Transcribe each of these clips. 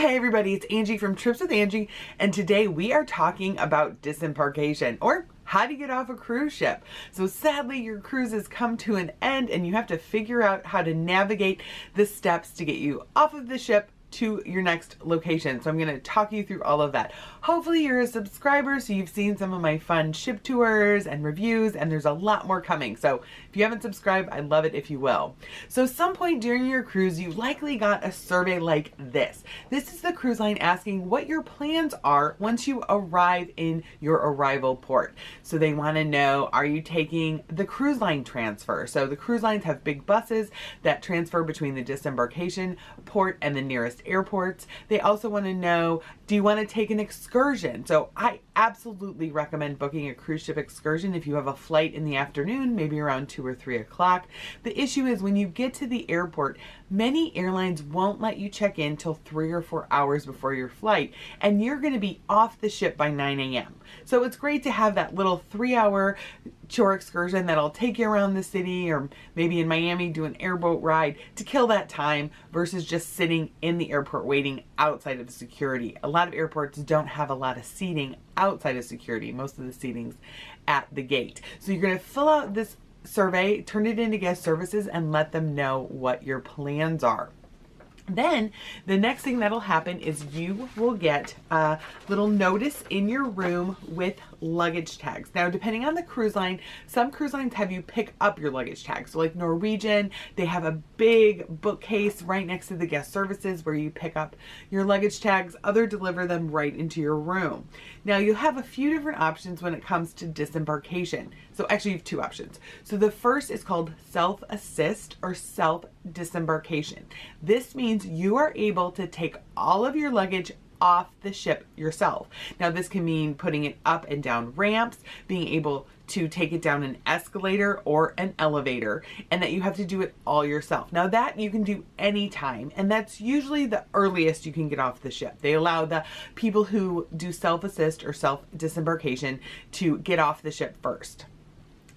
Hey everybody, it's Angie from Trips with Angie, and today we are talking about disembarkation, or how to get off a cruise ship. So sadly, your cruise has come to an end and you have to figure out how to navigate the steps to get you off of the ship to your next location. So I'm going to talk you through all of that. Hopefully you're a subscriber, so you've seen some of my fun ship tours and reviews, and there's a lot more coming. So if you haven't subscribed, I'd love it if you will. So some point during your cruise, you likely got a survey like this. This is the cruise line asking what your plans are once you arrive in your arrival port. So they want to know, are you taking the cruise line transfer? So the cruise lines have big buses that transfer between the disembarkation port and the nearest airports. They also want to know, do you want to take an excursion? So I absolutely recommend booking a cruise ship excursion if you have a flight in the afternoon, maybe around 2 or 3 o'clock. The issue is when you get to the airport, many airlines won't let you check in till 3 or 4 hours before your flight, and you're going to be off the ship by 9 a.m. So it's great to have that little 3-hour shore excursion that'll take you around the city, or maybe in Miami do an airboat ride to kill that time versus just sitting in the airport waiting outside of security. A lot of airports don't have a lot of seating outside of security. Most of the seating's at the gate. So you're going to fill out this survey, turn it into guest services, and let them know what your plans are. Then the next thing that'll happen is you will get a little notice in your room with luggage tags. Now, depending on the cruise line, some cruise lines have you pick up your luggage tags. So like Norwegian, they have a big bookcase right next to the guest services where you pick up your luggage tags. Others deliver them right into your room. Now, you have a few different options when it comes to disembarkation. So actually you have 2 options. So the first is called self-assist or self-disembarkation. This means you are able to take all of your luggage off the ship yourself. Now this can mean putting it up and down ramps, being able to take it down an escalator or an elevator, and that you have to do it all yourself. Now that you can do anytime, and that's usually the earliest you can get off the ship. They allow the people who do self-assist or self-disembarkation to get off the ship first.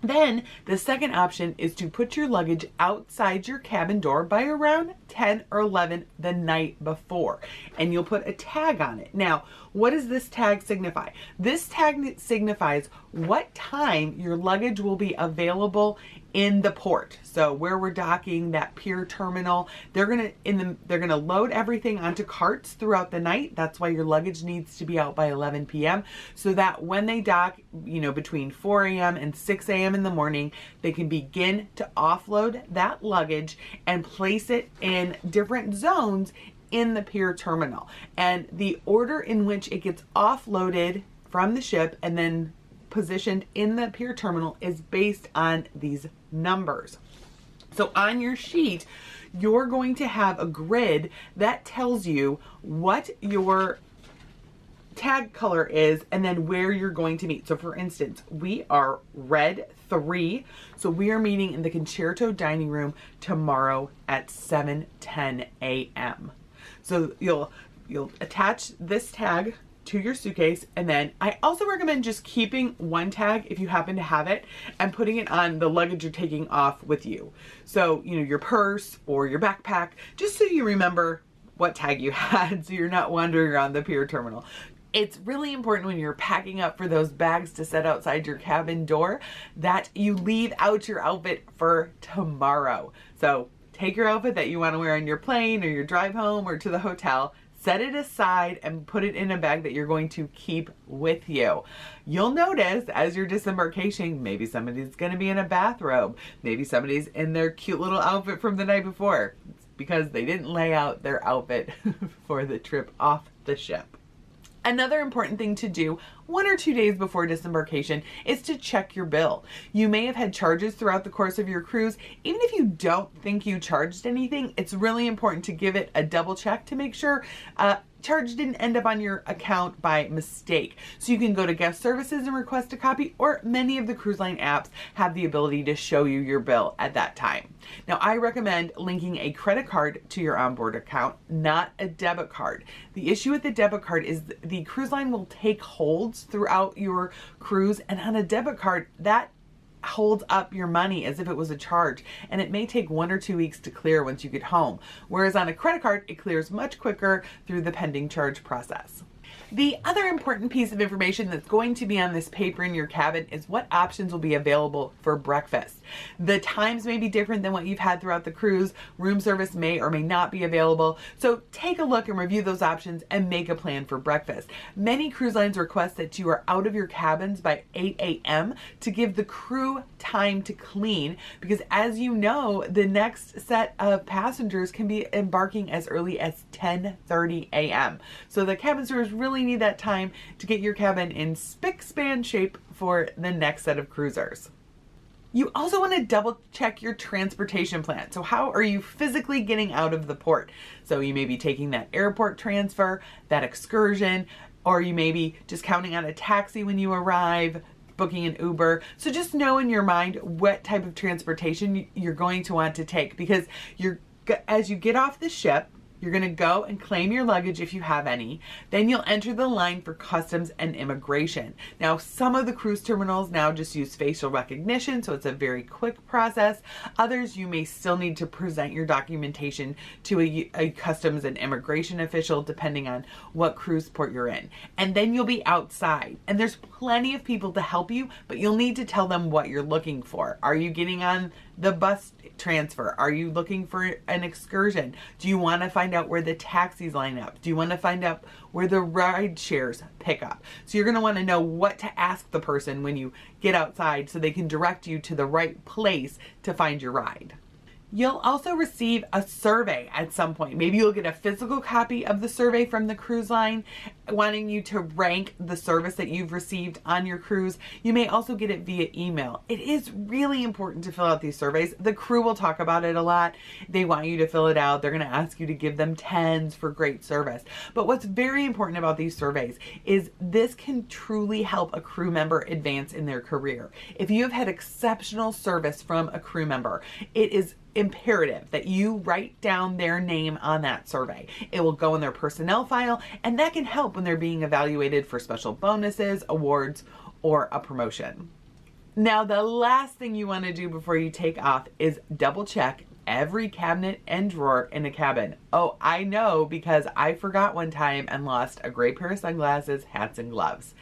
Then the second option is to put your luggage outside your cabin door by around 10 or 11 the night before, and you'll put a tag on it. Now, what does this tag signify? This tag signifies what time your luggage will be available in the port. So where we're docking, that pier terminal, they're gonna load everything onto carts throughout the night. That's why your luggage needs to be out by 11 p.m. so that when they dock, between 4 a.m. and 6 a.m. in the morning, they can begin to offload that luggage and place it in different zones in the pier terminal. And the order in which it gets offloaded from the ship and then positioned in the pier terminal is based on these numbers. So on your sheet, you're going to have a grid that tells you what your tag color is and then where you're going to meet. So for instance, we are red 3, so we are meeting in the Concerto dining room tomorrow at 7:10 a.m. So you'll attach this tag to your suitcase, and then I also recommend just keeping one tag if you happen to have it and putting it on the luggage you're taking off with you. So, your purse or your backpack, just so you remember what tag you had so you're not wandering around the pier terminal. It's really important when you're packing up for those bags to set outside your cabin door that you leave out your outfit for tomorrow. So take your outfit that you want to wear on your plane or your drive home or to the hotel, set it aside and put it in a bag that you're going to keep with you. You'll notice as you're disembarkation, maybe somebody's going to be in a bathrobe. Maybe somebody's in their cute little outfit from the night before. It's because they didn't lay out their outfit for the trip off the ship. Another important thing to do 1 or 2 days before disembarkation is to check your bill. You may have had charges throughout the course of your cruise. Even if you don't think you charged anything, it's really important to give it a double check to make sure charge didn't end up on your account by mistake. So you can go to guest services and request a copy, or many of the cruise line apps have the ability to show you your bill at that time. Now, I recommend linking a credit card to your onboard account, not a debit card. The issue with the debit card is the cruise line will take holds throughout your cruise, and on a debit card, that holds up your money as if it was a charge, and it may take 1 or 2 weeks to clear once you get home. Whereas on a credit card, it clears much quicker through the pending charge process. The other important piece of information that's going to be on this paper in your cabin is what options will be available for breakfast. The times may be different than what you've had throughout the cruise. Room service may or may not be available. So take a look and review those options and make a plan for breakfast. Many cruise lines request that you are out of your cabins by 8 a.m. to give the crew time to clean, because as you know, the next set of passengers can be embarking as early as 10:30 a.m. So the cabin stewards really need that time to get your cabin in spick-span shape for the next set of cruisers. You also want to double check your transportation plan. So how are you physically getting out of the port? So you may be taking that airport transfer, that excursion, or you may be just counting on a taxi when you arrive, booking an Uber. So just know in your mind what type of transportation you're going to want to take, because as you get off the ship, you're going to go and claim your luggage if you have any. Then you'll enter the line for customs and immigration. Now, some of the cruise terminals now just use facial recognition, so it's a very quick process. Others, you may still need to present your documentation to a customs and immigration official, depending on what cruise port you're in. And then you'll be outside. And there's plenty of people to help you, but you'll need to tell them what you're looking for. Are you getting on the bus transfer? Are you looking for an excursion? Do you want to find out where the taxis line up? Do you want to find out where the ride shares pick up? So you're going to want to know what to ask the person when you get outside so they can direct you to the right place to find your ride. You'll also receive a survey at some point. Maybe you'll get a physical copy of the survey from the cruise line, wanting you to rank the service that you've received on your cruise. You may also get it via email. It is really important to fill out these surveys. The crew will talk about it a lot. They want you to fill it out. They're going to ask you to give them 10s for great service. But what's very important about these surveys is this can truly help a crew member advance in their career. If you have had exceptional service from a crew member, it is imperative that you write down their name on that survey. It will go in their personnel file, and that can help when they're being evaluated for special bonuses, awards, or a promotion. Now, the last thing you want to do before you take off is double check every cabinet and drawer in a cabin. Oh, I know, because I forgot one time and lost a gray pair of sunglasses, hats, and gloves.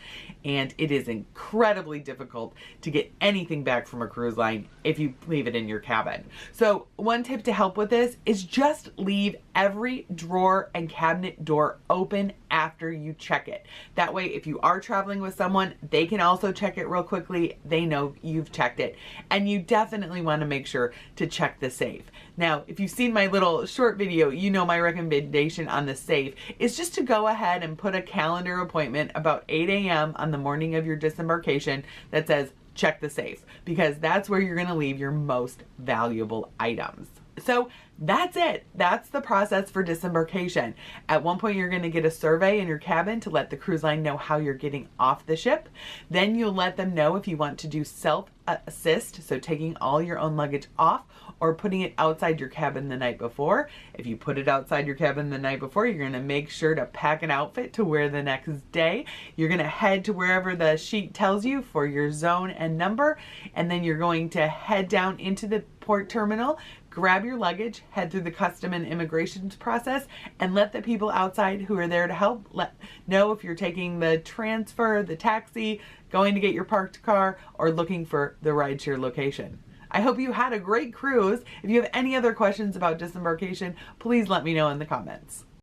And it is incredibly difficult to get anything back from a cruise line if you leave it in your cabin. So one tip to help with this is just leave every drawer and cabinet door open after you check it. That way, if you are traveling with someone, they can also check it real quickly. They know you've checked it. And you definitely want to make sure to check the safe. Now, if you've seen my little short video, you know my recommendation on the safe is just to go ahead and put a calendar appointment about 8 a.m. on the morning of your disembarkation that says check the safe, because that's where you're going to leave your most valuable items. So that's it. That's the process for disembarkation. At one point, you're going to get a survey in your cabin to let the cruise line know how you're getting off the ship. Then you'll let them know if you want to do self-assist, so taking all your own luggage off or putting it outside your cabin the night before. If you put it outside your cabin the night before, you're going to make sure to pack an outfit to wear the next day. You're going to head to wherever the sheet tells you for your zone and number, and then you're going to head down into the port terminal, grab your luggage, head through the custom and immigration process, and let the people outside who are there to help know if you're taking the transfer, the taxi, going to get your parked car, or looking for the rideshare location. I hope you had a great cruise. If you have any other questions about disembarkation, please let me know in the comments.